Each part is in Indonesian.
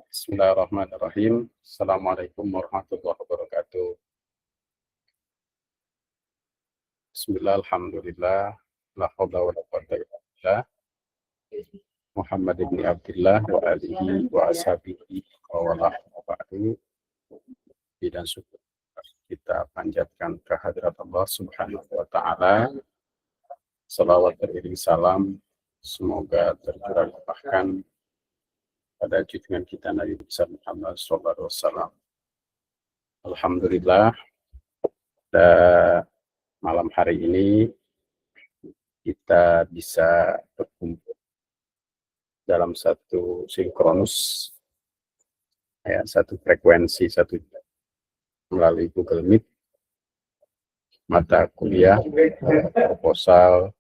Bismillahirrahmanirrahim. Assalamualaikum warahmatullahi wabarakatuh. Bismillah, alhamdulillah, la haula wa la quwwata illa billah. Muhammad ibn Abdullah wa alihi wa ashabihi wa wala ba'du. Dan syukur kita panjatkan kehadirat Allah Subhanahu wa taala. Salawat beriring salam semoga tercurah bahkan pada junjungan kita Nabi besar Muhammad sallallahu alaihi wasallam. Alhamdulillah, malam hari ini kita bisa berkumpul dalam satu sinkronus, ya, satu frekuensi, satu melalui Google Meet, mata kuliah, proposal,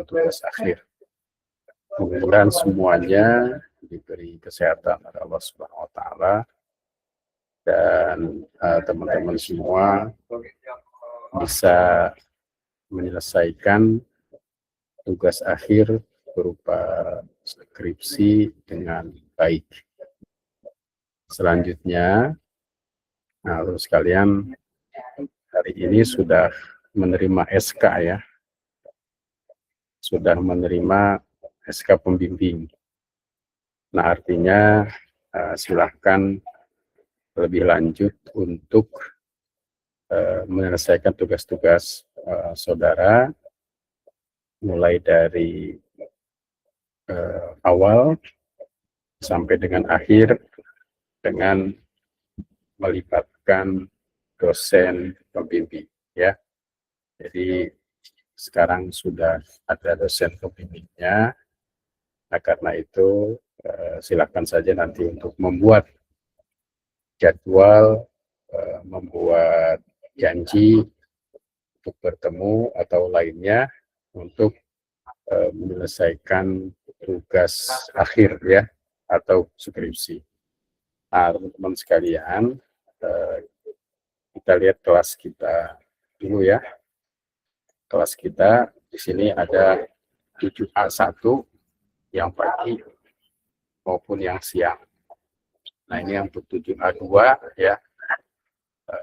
tugas akhir. Mudah-mudahan semuanya diberi kesehatan oleh Allah Subhanahu wa taala dan teman-teman semua bisa menyelesaikan tugas akhir berupa skripsi dengan baik. Selanjutnya, terus kalian hari ini sudah menerima SK, ya, sudah menerima SK pembimbing. Nah, artinya silahkan lebih lanjut untuk menyelesaikan tugas-tugas saudara, mulai dari awal sampai dengan akhir, dengan melibatkan dosen pembimbing, ya. Jadi sekarang sudah ada dosen pembimbingnya. Nah, karena itu silakan saja nanti untuk membuat jadwal, membuat janji untuk bertemu atau lainnya untuk menyelesaikan tugas akhir, ya, atau skripsi. Nah, teman-teman sekalian, kita lihat kelas kita dulu, ya. Kelas kita di sini ada 7A1 yang pagi maupun yang siang. Nah, ini yang 7A2, ya.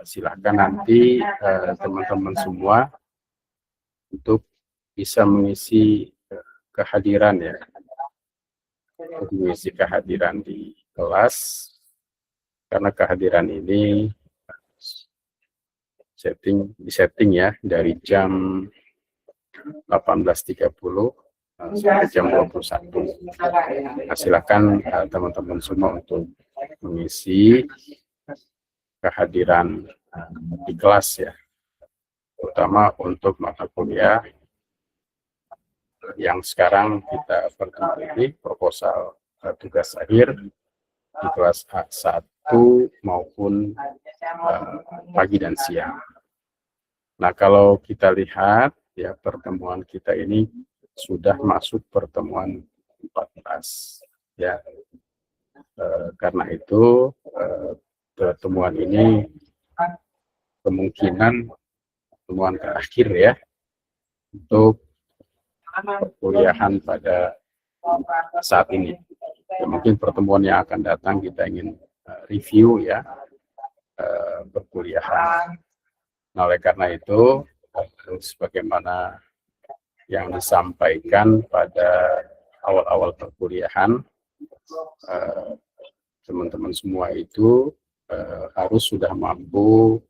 Silakan nanti teman-teman semua untuk bisa mengisi kehadiran, ya, mengisi kehadiran di kelas, karena kehadiran ini disetting ya dari jam 18.30 sampai jam 21. Nah, silakan teman-teman semua untuk mengisi kehadiran di kelas, ya, terutama untuk mata kuliah yang sekarang kita perkuliahi, proposal tugas akhir di kelas A1 maupun pagi dan siang. Nah, kalau kita lihat, ya, pertemuan kita ini sudah masuk pertemuan 14, ya. Karena itu pertemuan ini kemungkinan pertemuan terakhir, ya, untuk perkuliahan pada saat ini. Ya, mungkin pertemuan yang akan datang kita ingin review, ya, perkuliahan. Nah, oleh karena itu, sebagaimana yang disampaikan pada awal-awal perkuliahan, teman-teman semua itu harus sudah mampu,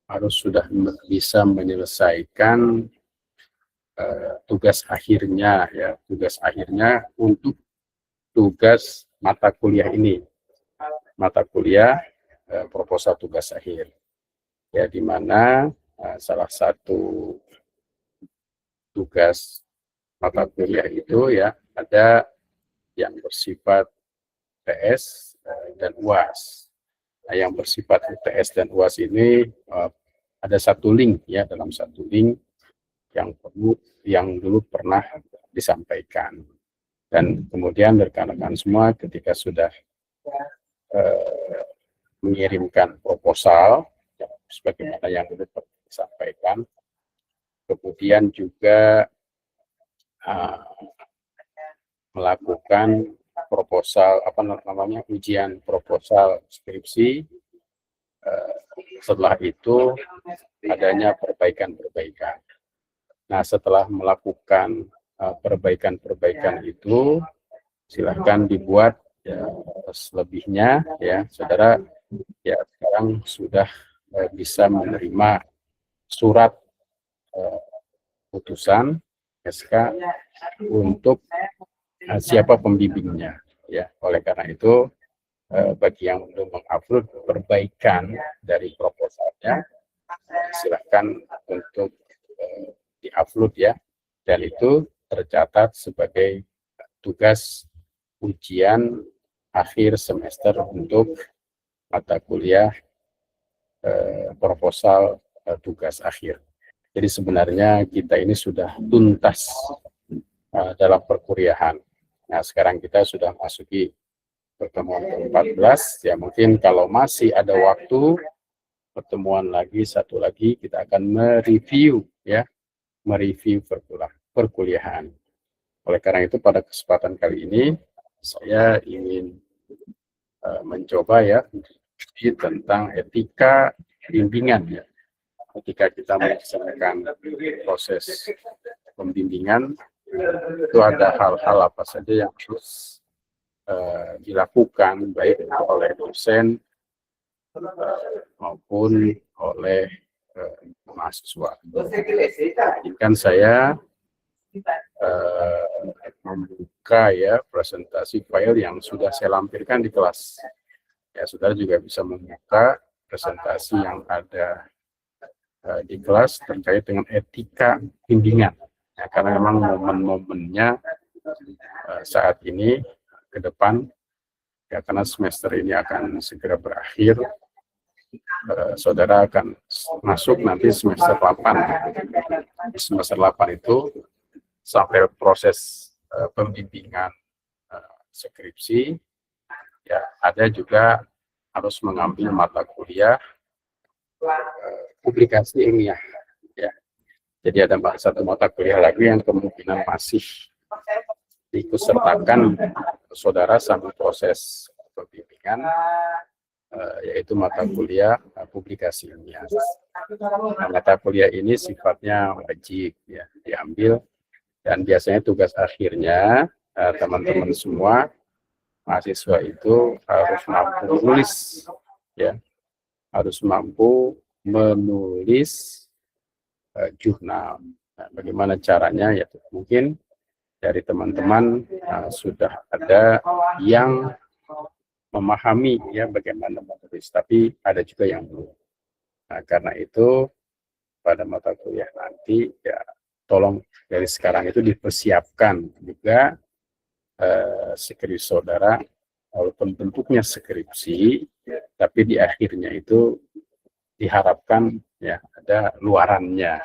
harus sudah bisa menyelesaikan tugas akhirnya, ya, tugas akhirnya untuk tugas mata kuliah ini, mata kuliah proposal tugas akhir, ya, di mana salah satu tugas mata kuliah itu, ya, ada yang bersifat UTS dan UAS. Nah, yang bersifat UTS dan UAS ini ada satu link, ya, dalam satu link yang dulu pernah disampaikan, dan kemudian rekan-rekan semua ketika sudah mengirimkan proposal, ya, sebagaimana yang dulu pernah disampaikan, kemudian juga melakukan proposal ujian proposal skripsi. Setelah itu adanya perbaikan-perbaikan. Nah, setelah melakukan perbaikan-perbaikan itu, silahkan dibuat ya, selebihnya ya, saudara ya sekarang sudah bisa menerima surat putusan SK untuk siapa pembimbingnya ya. Oleh karena itu bagi yang belum mengupload perbaikan dari proposalnya, silahkan untuk diupload ya, dan itu tercatat sebagai tugas ujian akhir semester untuk mata kuliah proposal tugas akhir. Jadi sebenarnya kita ini sudah tuntas dalam perkuliahan. Nah, sekarang kita sudah masuki pertemuan ke-14, ya mungkin kalau masih ada waktu, pertemuan lagi, satu lagi, kita akan mereview perkuliahan. Oleh karena itu pada kesempatan kali ini, saya ingin mencoba ya, tentang etika bimbingan ya. Ketika kita melaksanakan proses pembimbingan, itu ada hal-hal apa saja yang harus dilakukan baik oleh dosen maupun oleh mahasiswa. Izinkan saya membuka ya presentasi file yang sudah saya lampirkan di kelas. Ya, saudara juga bisa membuka presentasi yang ada di kelas terkait dengan etika bimbingan. Ya, karena memang momen-momennya saat ini ke depan, ya karena semester ini akan segera berakhir, saudara akan masuk nanti semester 8. Di semester 8 itu sampai proses pembimbingan skripsi, ya ada juga harus mengambil mata kuliah publikasi ilmiah. Ya. Jadi ada satu mata kuliah lagi yang kemungkinan masih diikutsertakan saudara sambil proses pembimbingan, yaitu mata kuliah publikasi ilmiah. Nah, mata kuliah ini sifatnya wajib ya diambil, dan biasanya tugas akhirnya teman-teman semua mahasiswa itu harus mampu menulis ya, harus mampu menulis jurnal. Nah, bagaimana caranya ya, mungkin dari teman-teman sudah ada yang memahami ya bagaimana menulis, tapi ada juga yang belum. Nah, karena itu pada mata kuliah nanti ya tolong dari sekarang itu dipersiapkan juga skripsi saudara, walaupun bentuknya skripsi, tapi di akhirnya itu diharapkan ya ada luarannya.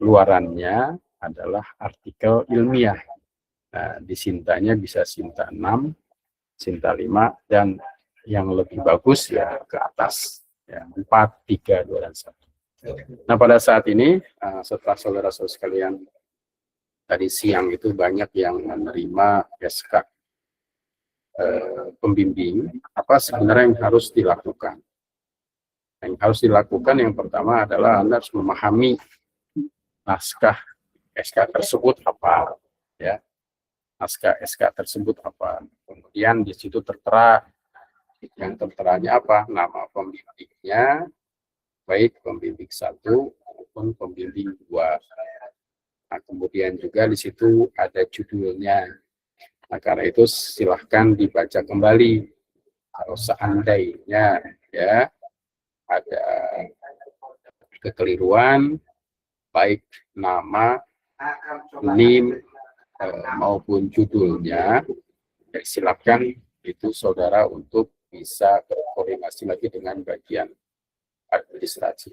Luarannya adalah artikel ilmiah. Nah, di Sintanya bisa Sinta 6, Sinta 5, dan yang lebih bagus ya ke atas, ya 4, 3, 2, dan 1. Nah, pada saat ini, setelah saudara-saudara sekalian, tadi siang itu banyak yang menerima SK pembimbing, apa sebenarnya yang harus dilakukan? Yang harus dilakukan yang pertama adalah Anda harus memahami naskah SK tersebut apa, ya. Naskah SK tersebut apa. Kemudian di situ tertera, yang terteranya apa? Nama pembimbingnya, baik pembimbing 1 maupun pembimbing 2. Nah, kemudian juga di situ ada judulnya. Nah, karena itu silahkan dibaca kembali. Kalau seandainya ya ada kekeliruan, baik nama, NIM, maupun judulnya, ya silakan itu saudara untuk bisa berkoordinasi lagi dengan bagian administrasi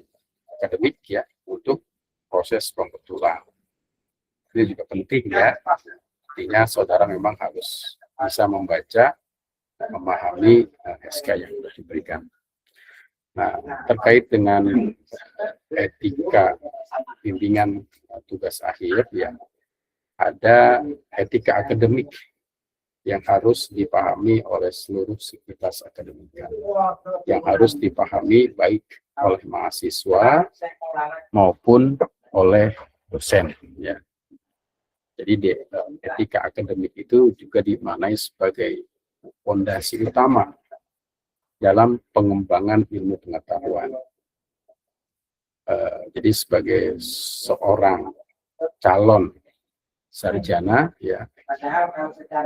akademik ya untuk proses pembetulan. Ini juga penting ya, artinya saudara memang harus bisa membaca dan memahami SK yang sudah diberikan. Nah, terkait dengan etika bimbingan tugas akhir ya, ada etika akademik yang harus dipahami oleh seluruh sivitas akademika, yang harus dipahami baik oleh mahasiswa maupun oleh dosen. Ya. Jadi etika akademik itu juga dimaknai sebagai fondasi utama dalam pengembangan ilmu pengetahuan. Jadi sebagai seorang calon sarjana, ya,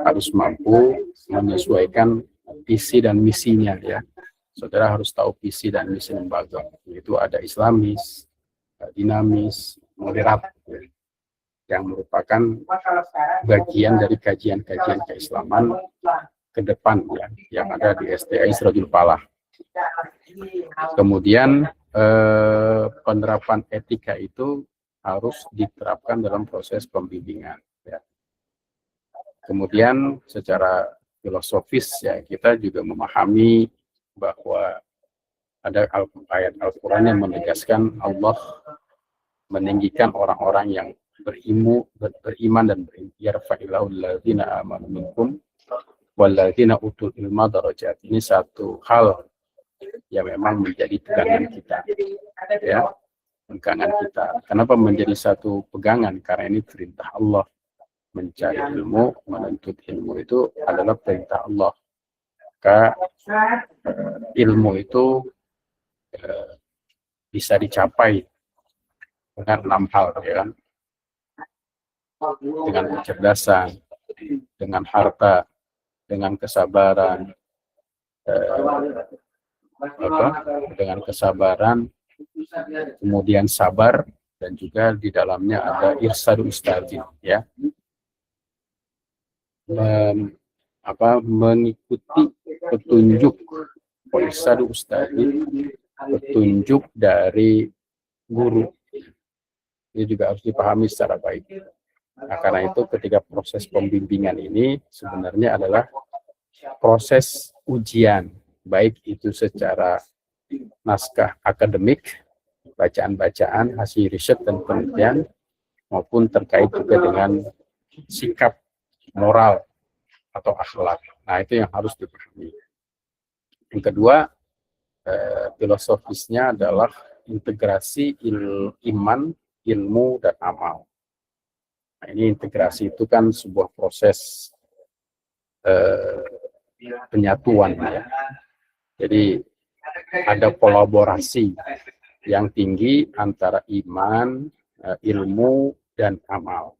harus mampu menyesuaikan visi dan misinya. Ya, saudara harus tahu visi dan misi lembaga. Itu ada Islamis, dinamis, moderat, ya, yang merupakan bagian dari kajian-kajian keislaman ke depan, ya, yang ada di STI Sirajul Falah. Kemudian penerapan etika itu harus diterapkan dalam proses pembimbingan. Ya. Kemudian secara filosofis, ya, kita juga memahami bahwa ada ayat Al-Quran yang menegaskan Allah meninggikan orang-orang yang beriman dan yarfa'illahu alladzina amanu minkum walladzina utul ilma darajat. Ini satu hal yang memang menjadi pegangan kita, ya, pegangan kita. Kenapa menjadi satu pegangan? Karena ini perintah Allah. Mencari ilmu, menuntut ilmu itu adalah perintah Allah. Maka ilmu itu bisa dicapai dengan 6 hal, ya kan? Dengan kecerdasan, dengan harta, dengan kesabaran, dengan kesabaran, kemudian sabar, dan juga di dalamnya ada irsadu ustadi, ya, mengikuti petunjuk irsadu ustadi, petunjuk dari guru. Ini juga harus dipahami secara baik. Nah, karena itu ketika proses pembimbingan ini sebenarnya adalah proses ujian, baik itu secara naskah akademik, bacaan-bacaan, hasil riset dan penelitian, maupun terkait juga dengan sikap moral atau akhlak. Nah, itu yang harus dipahami. Yang kedua, filosofisnya adalah integrasi iman, ilmu, dan amal. Nah, ini integrasi itu kan sebuah proses penyatuan, ya. Jadi ada kolaborasi yang tinggi antara iman, ilmu, dan amal.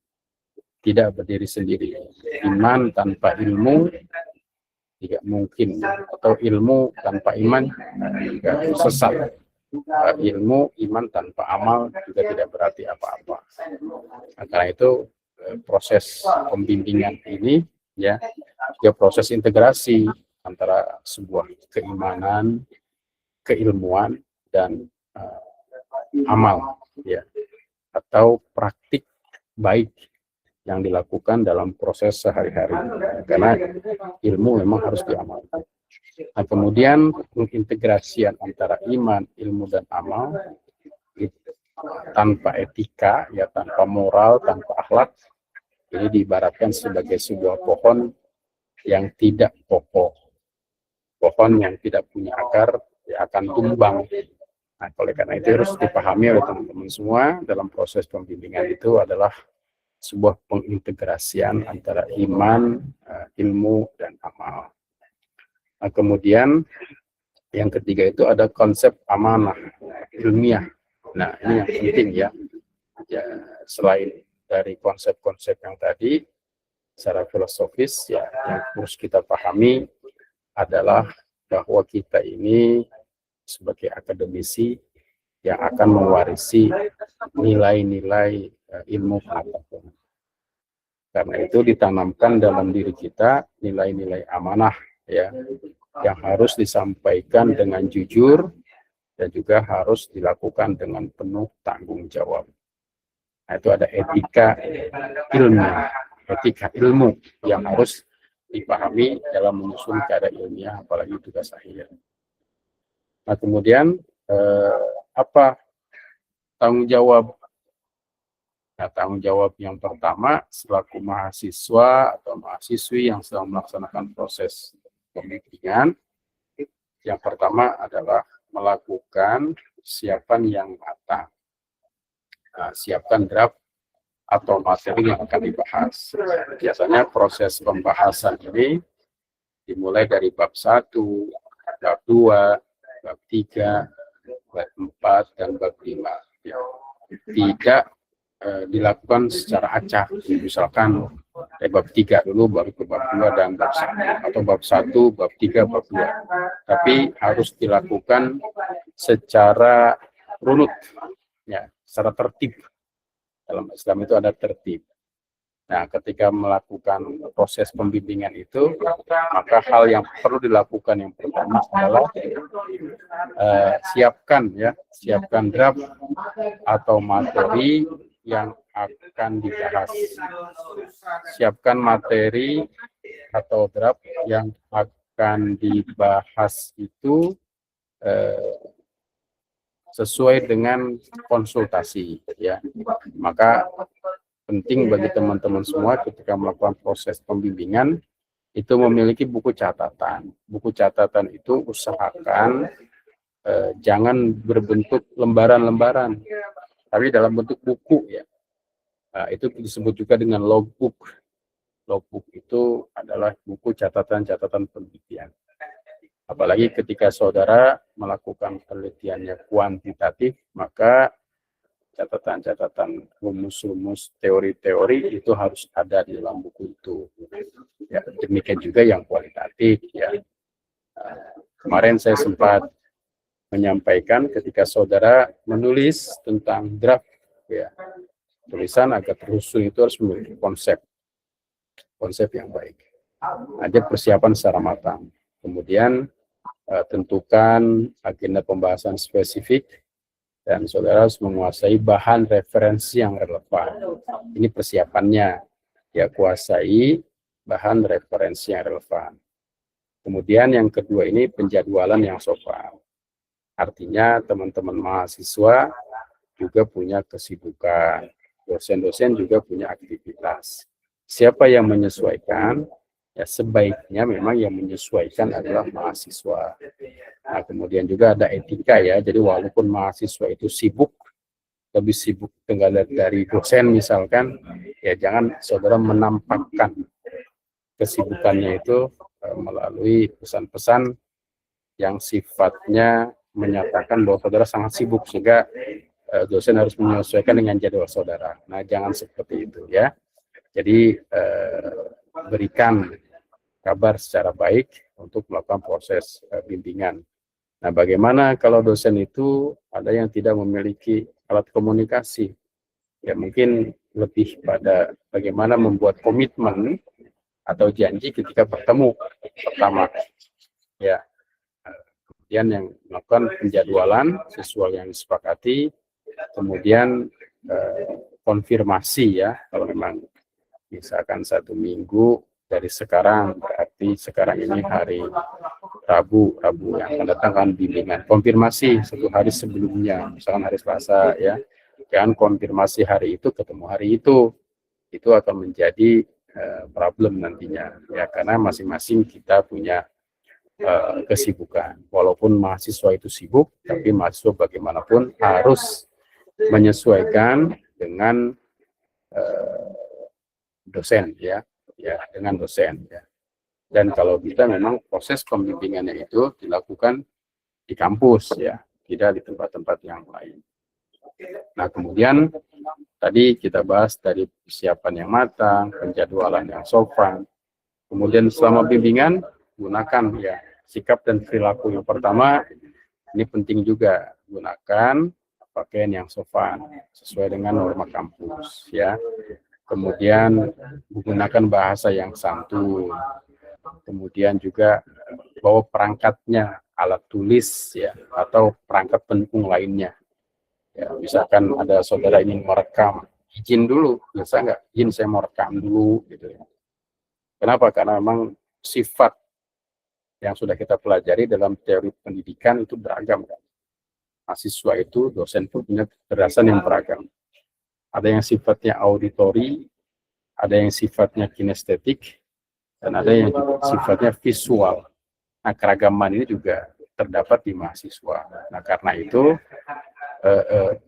Tidak berdiri sendiri. Iman tanpa ilmu tidak mungkin, atau ilmu tanpa iman juga sesat. Ilmu, iman tanpa amal juga tidak berarti apa-apa. Nah, karena itu proses pembimbingan ini, ya, juga proses integrasi antara sebuah keimanan, keilmuan, dan amal, ya, atau praktik baik yang dilakukan dalam proses sehari-hari, karena ilmu memang harus diamalkan. Nah, kemudian pengintegrasian antara iman, ilmu, dan amal tanpa etika, ya, tanpa moral, tanpa akhlak, ini diibaratkan sebagai sebuah pohon yang tidak kokoh, pohon yang tidak punya akar, ya, akan tumbang. Nah, oleh karena itu harus dipahami oleh teman-teman semua dalam proses pembimbingan itu adalah sebuah pengintegrasian antara iman, ilmu, dan amal. Nah, kemudian yang ketiga itu ada konsep amanah ilmiah. Nah, ini yang penting, ya. Ya, selain dari konsep-konsep yang tadi secara filosofis, ya, yang harus kita pahami adalah bahwa kita ini sebagai akademisi yang akan mewarisi nilai-nilai ilmu pengetahuan. Karena itu ditanamkan dalam diri kita nilai-nilai amanah, ya, yang harus disampaikan dengan jujur dan juga harus dilakukan dengan penuh tanggung jawab. Nah, itu ada etika ilmiah, etika ilmu yang harus dipahami dalam menyusun karya ilmiah, apalagi tugas akhir. Nah, kemudian apa tanggung jawab Nah, tanggung jawab yang pertama selaku mahasiswa atau mahasiswi yang sedang melaksanakan proses pembimbingan, yang pertama adalah melakukan persiapan yang matang. Nah, siapkan draft atau materi yang akan dibahas. Biasanya proses pembahasan ini dimulai dari bab 1, bab 2, bab 3, bab 4, dan bab 5. Ya. Tidak dilakukan secara acak. Misalkan bab 3 dulu, baru ke bab 2 dan bab 1. Atau bab 1, bab 3, bab 2. Tapi harus dilakukan secara runut, ya, secara tertib. Dalam Islam itu ada tertib. Nah, ketika melakukan proses pembimbingan itu, maka hal yang perlu dilakukan yang pertama adalah siapkan draft atau materi yang akan dibahas. Siapkan materi atau draft yang akan dibahas itu sesuai dengan konsultasi, ya. Maka penting bagi teman-teman semua ketika melakukan proses pembimbingan itu memiliki buku catatan. Buku catatan itu usahakan jangan berbentuk lembaran-lembaran, tapi dalam bentuk buku, ya. Nah, itu disebut juga dengan logbook. Logbook itu adalah buku catatan-catatan penelitian. Apalagi ketika saudara melakukan penelitiannya kuantitatif, maka catatan-catatan rumus-rumus teori-teori itu harus ada di dalam buku itu. Ya, demikian juga yang kualitatif, ya. Kemarin saya sempat menyampaikan ketika saudara menulis tentang draft, ya, tulisan agar tersusun itu harus memiliki konsep yang baik. Ada persiapan secara matang. Kemudian tentukan agenda pembahasan spesifik, dan saudara harus menguasai bahan referensi yang relevan. Ini persiapannya, ya, kuasai bahan referensi yang relevan. Kemudian yang kedua ini penjadwalan yang sopan. Artinya teman-teman mahasiswa juga punya kesibukan, dosen-dosen juga punya aktivitas. Siapa yang menyesuaikan? Ya, sebaiknya memang yang menyesuaikan adalah mahasiswa. Nah, kemudian juga ada etika, ya. Jadi walaupun mahasiswa itu sibuk, lebih sibuk dari dosen misalkan, ya jangan saudara menampakkan kesibukannya itu melalui pesan-pesan yang sifatnya menyatakan bahwa saudara sangat sibuk sehingga dosen harus menyesuaikan dengan jadwal saudara. Nah, jangan seperti itu, ya. Jadi berikan kabar secara baik untuk melakukan proses bimbingan. Nah, bagaimana kalau dosen itu ada yang tidak memiliki alat komunikasi? Ya, mungkin lebih pada bagaimana membuat komitmen atau janji ketika bertemu pertama. Ya, kemudian yang melakukan penjadwalan sesuai yang disepakati, kemudian konfirmasi, ya, kalau memang misalkan 1 minggu dari sekarang, berarti sekarang ini hari Rabu yang akan datang kan bimbingan. Konfirmasi 1 hari sebelumnya, misalkan hari Selasa, ya. Jangan konfirmasi hari itu ketemu hari itu akan menjadi problem nantinya, ya, karena masing-masing kita punya kesibukan. Walaupun mahasiswa itu sibuk, tapi mahasiswa bagaimanapun harus menyesuaikan dengan dosen, ya, dengan dosen, ya. Dan kalau bisa memang proses pembimbingannya itu dilakukan di kampus, ya, tidak di tempat-tempat yang lain. Nah, kemudian tadi kita bahas dari persiapan yang matang, penjadwalan yang sopan. Kemudian selama bimbingan gunakan, ya, sikap dan perilaku yang pertama. Ini penting juga, gunakan pakaian yang sopan sesuai dengan norma kampus, ya. Kemudian menggunakan bahasa yang santun. Kemudian juga bawa perangkatnya, alat tulis, ya, atau perangkat pendukung lainnya. Ya, misalkan ada saudara ingin merekam, izin dulu, bisa nggak? Izin, saya mau rekam dulu, gitu, ya. Kenapa? Karena memang sifat yang sudah kita pelajari dalam teori pendidikan itu beragam, kan? Mahasiswa itu, dosen pun punya kecerdasan yang beragam. Ada yang sifatnya auditori, ada yang sifatnya kinestetik, dan ada yang sifatnya visual. Nah, keragaman ini juga terdapat di mahasiswa. Nah, karena itu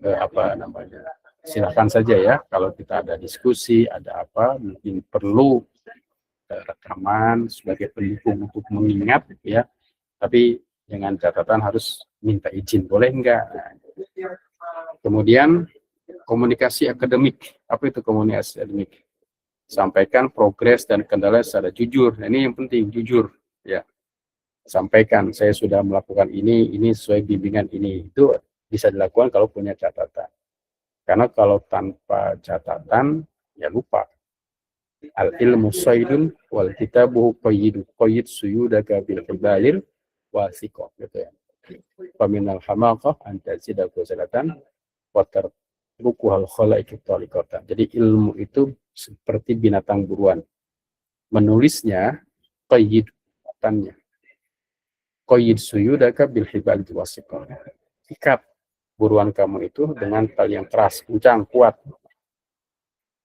apa namanya? Silakan saja ya, kalau kita ada diskusi, ada apa, mungkin perlu rekaman sebagai pendukung untuk mengingat ya, tapi dengan catatan harus minta izin, boleh enggak? Nah, kemudian komunikasi akademik. Apa itu komunikasi akademik? Sampaikan progres dan kendala secara jujur. Nah, ini yang penting, jujur ya. Sampaikan saya sudah melakukan ini sesuai bimbingan ini. Itu bisa dilakukan kalau punya catatan. Karena kalau tanpa catatan ya lupa. Al ilmu saydun wal kitabu qayyid suyudaka bil hibalil wasiqah gitu ya. Faminal hamaqah anta zida qazalatan wa tarkuhal khalaiqit taliqatan. Jadi ilmu itu seperti binatang buruan. Menulisnya qayyid katanya. Qayyid suyudaka bil hibalil wasiqah. Ikat buruan kamu itu dengan tali yang keras, kencang, kuat.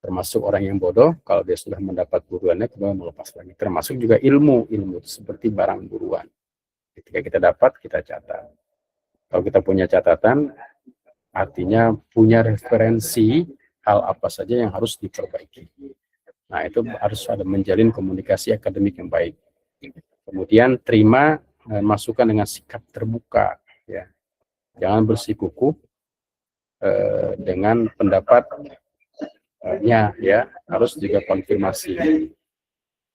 Termasuk orang yang bodoh, kalau dia sudah mendapat buruannya, kemudian melepas lagi. Termasuk juga ilmu itu seperti barang buruan. Ketika kita dapat, kita catat. Kalau kita punya catatan, artinya punya referensi hal apa saja yang harus diperbaiki. Nah, itu harus ada menjalin komunikasi akademik yang baik. Kemudian terima masukan dengan sikap terbuka. Ya. Jangan bersikukuh dengan pendapatnya, ya harus juga konfirmasi,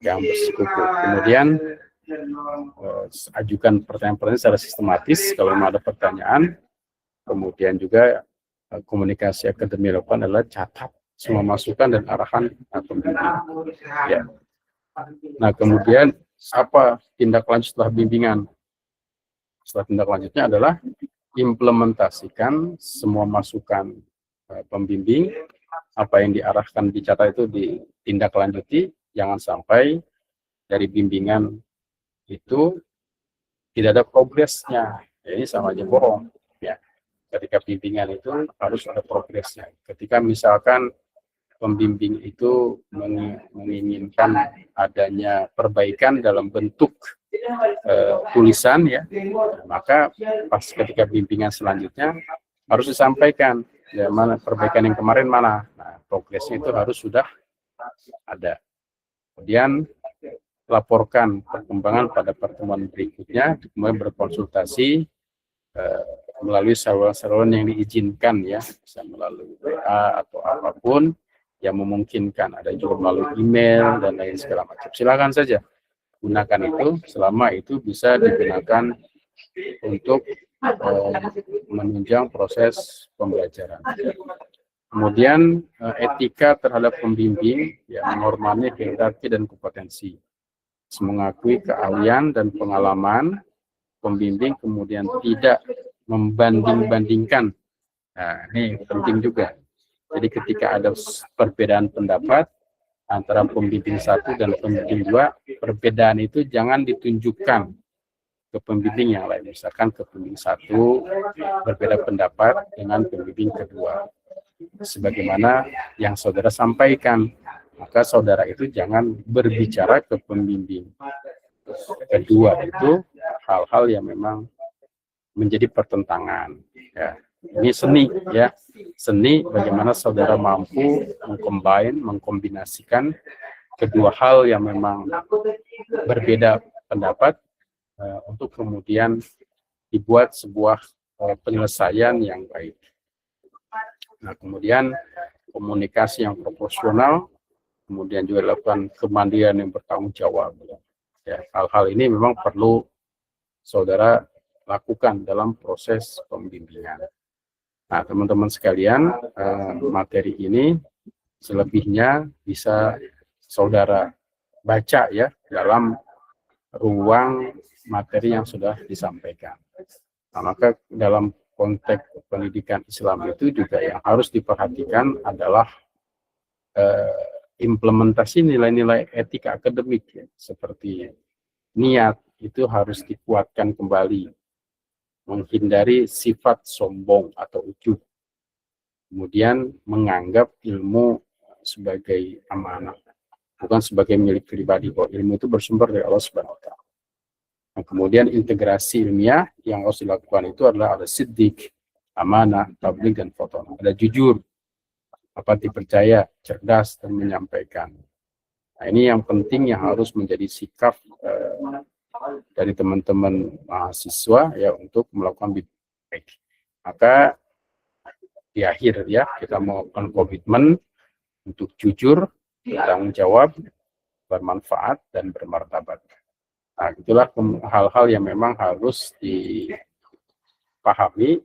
yang bersikukuh. Kemudian ajukan pertanyaan-pertanyaan secara sistematis kalau memang ada pertanyaan. Kemudian juga komunikasi akademik lakukan adalah catat semua masukan dan arahan pembimbing. Ya. Nah, kemudian apa tindak lanjut setelah bimbingan? Setelah tindak lanjutnya adalah implementasikan semua masukan pembimbing, apa yang diarahkan dicatat itu ditindaklanjuti, jangan sampai dari bimbingan itu tidak ada progresnya. Ya, ini sama aja bohong. Ya. Ketika bimbingan itu harus ada progresnya. Ketika misalkan pembimbing itu menginginkan adanya perbaikan dalam bentuk tulisan ya, maka pas ketika bimbingan selanjutnya harus disampaikan ya, mana perbaikan yang kemarin mana. Nah, progresnya itu harus sudah ada. Kemudian laporkan perkembangan pada pertemuan berikutnya, kemudian berkonsultasi melalui saluran-saluran yang diizinkan ya, bisa melalui WA atau apapun yang memungkinkan. Ada juga melalui email dan lain segala macam. Silakan saja gunakan itu selama itu bisa digunakan untuk menunjang proses pembelajaran. Kemudian etika terhadap pembimbing, ya, menghormati hierarki dan kompetensi, mengakui keahlian dan pengalaman pembimbing, kemudian tidak membanding-bandingkan. Nah, ini penting juga. Jadi ketika ada perbedaan pendapat antara pembimbing satu dan pembimbing dua, perbedaan itu jangan ditunjukkan ke pembimbing yang lain. Misalkan ke pembimbing satu berbeda pendapat dengan pembimbing kedua, sebagaimana yang saudara sampaikan, maka saudara itu jangan berbicara ke pembimbing kedua itu hal-hal yang memang menjadi pertentangan. Ya. Ini seni ya, seni bagaimana saudara mampu mengkombinasikan kedua hal yang memang berbeda pendapat untuk kemudian dibuat sebuah penyelesaian yang baik. Nah, kemudian komunikasi yang proporsional, kemudian juga dilakukan kemandirian yang bertanggung jawab. Ya, hal-hal ini memang perlu saudara lakukan dalam proses pembimbingan. Nah, teman-teman sekalian, materi ini selebihnya bisa saudara baca ya dalam ruang materi yang sudah disampaikan. Nah, maka dalam konteks pendidikan Islam itu juga yang harus diperhatikan adalah implementasi nilai-nilai etika akademik ya, seperti niat itu harus dikuatkan kembali, menghindari sifat sombong atau ujub, kemudian menganggap ilmu sebagai amanah, bukan sebagai milik pribadi, bahwa ilmu itu bersumber dari Allah Subhanahu wa Ta'ala. Nah, kemudian integrasi ilmiah yang harus dilakukan itu adalah ada siddiq, amanah, tabligh, dan fotona. Ada jujur, apa dipercaya, cerdas, dan menyampaikan. Nah, ini yang penting yang harus menjadi sikap dari teman-teman mahasiswa ya untuk melakukan bidik. Maka di akhir ya kita melakukan komitmen untuk jujur, bertanggung jawab, bermanfaat, dan bermartabat. Nah, itulah hal-hal yang memang harus dipahami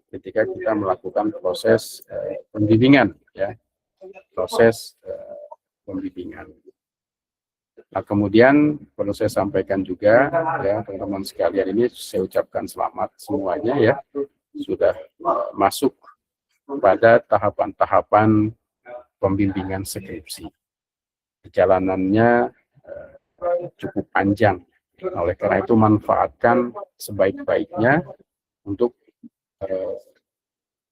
ketika kita melakukan proses pembimbingan ya, proses pembimbingan. Nah, kemudian perlu saya sampaikan juga ya teman-teman sekalian, ini saya ucapkan selamat semuanya ya sudah masuk pada tahapan-tahapan pembimbingan skripsi. Perjalanannya cukup panjang. Oleh karena itu manfaatkan sebaik-baiknya untuk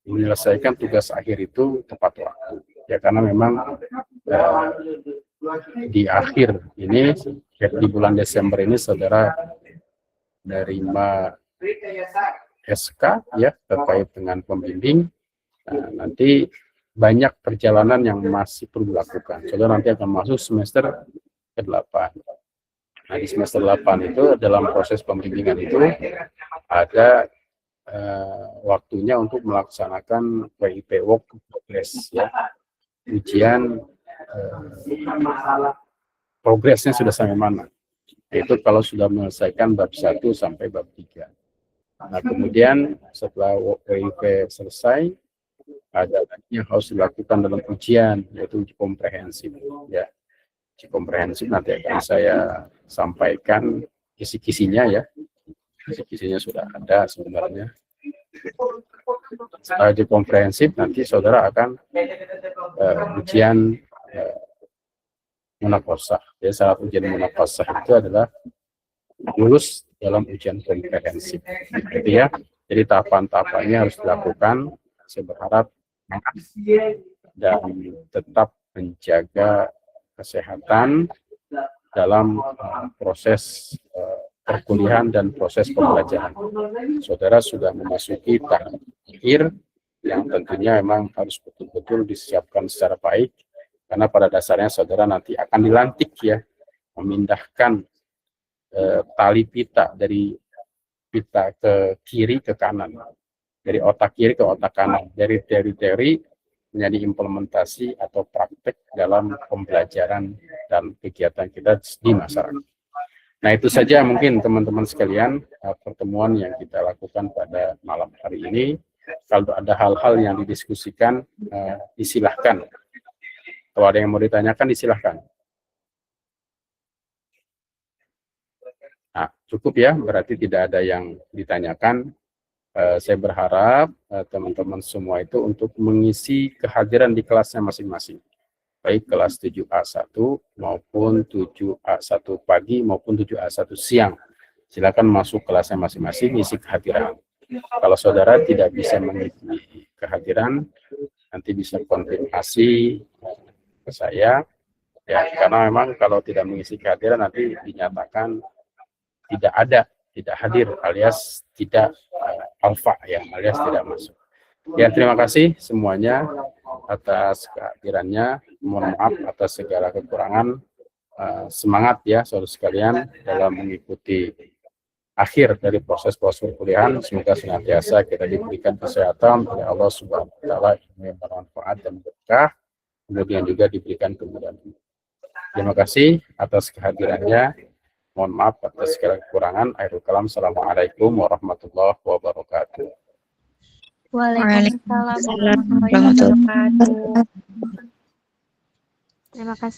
menyelesaikan tugas akhir itu tepat waktu. Ya karena memang di akhir ini di bulan Desember ini saudara menerima SK ya terkait dengan pembimbing. Nah, nanti banyak perjalanan yang masih perlu dilakukan. Saudara nanti akan masuk semester ke-8. Nah, di semester 8 itu dalam proses pembimbingan itu ada waktunya untuk melaksanakan WIP work progress ya. Ujian progresnya sudah sampai mana? Yaitu kalau sudah menyelesaikan bab 1 sampai bab 3. Nah, kemudian setelah WIP selesai ada lagi yang harus dilakukan dalam ujian, yaitu uji komprehensif ya. Uji komprehensif nanti akan saya sampaikan kisi-kisinya ya. Kisi-kisinya sudah ada sebenarnya. Setelah uji komprehensif nanti saudara akan ujian munaqashah. Jadi syarat ujian munaqashah itu adalah lulus dalam ujian komprehensif. Gitu ya. Jadi tahapan-tahapannya harus dilakukan. Saya berharap dan tetap menjaga kesehatan dalam proses perkuliahan dan proses pembelajaran. Saudara sudah memasuki tahap akhir yang tentunya memang harus betul-betul disiapkan secara baik, karena pada dasarnya saudara nanti akan dilantik ya, memindahkan tali pita dari pita ke kiri ke kanan, dari otak kiri ke otak kanan, dari teori menjadi implementasi atau praktek dalam pembelajaran dan kegiatan kita di masyarakat. Nah, itu saja mungkin teman-teman sekalian pertemuan yang kita lakukan pada malam hari ini. Kalau ada hal-hal yang didiskusikan, disilahkan. Kalau ada yang mau ditanyakan, disilahkan. Nah, cukup ya, berarti tidak ada yang ditanyakan. Saya berharap teman-teman semua itu untuk mengisi kehadiran di kelasnya masing-masing. Baik kelas 7A1 maupun 7A1 pagi maupun 7A1 siang. Silakan masuk kelasnya masing-masing, isi kehadiran. Kalau saudara tidak bisa mengisi kehadiran, nanti bisa konfirmasi ke saya. Ya, karena memang kalau tidak mengisi kehadiran nanti dinyatakan tidak ada, tidak hadir alias tidak alfa ya, alias tidak masuk. Ya, terima kasih semuanya atas kehadirannya. Mohon maaf atas segala kekurangan. Semangat ya saudara sekalian dalam mengikuti akhir dari proses-proses perkuliahan. Semoga senantiasa kita diberikan kesehatan oleh Allah Subhanahu wa Ta'ala yang bermanfaat dan berkah, kemudian juga diberikan kemudahan. Terima kasih atas kehadirannya. Mohon maaf atas segala kekurangan. Akhirul kalam. Assalamualaikum warahmatullahi wabarakatuh. Waalaikumsalam warahmatullahi wabarakatuh. Terima kasih.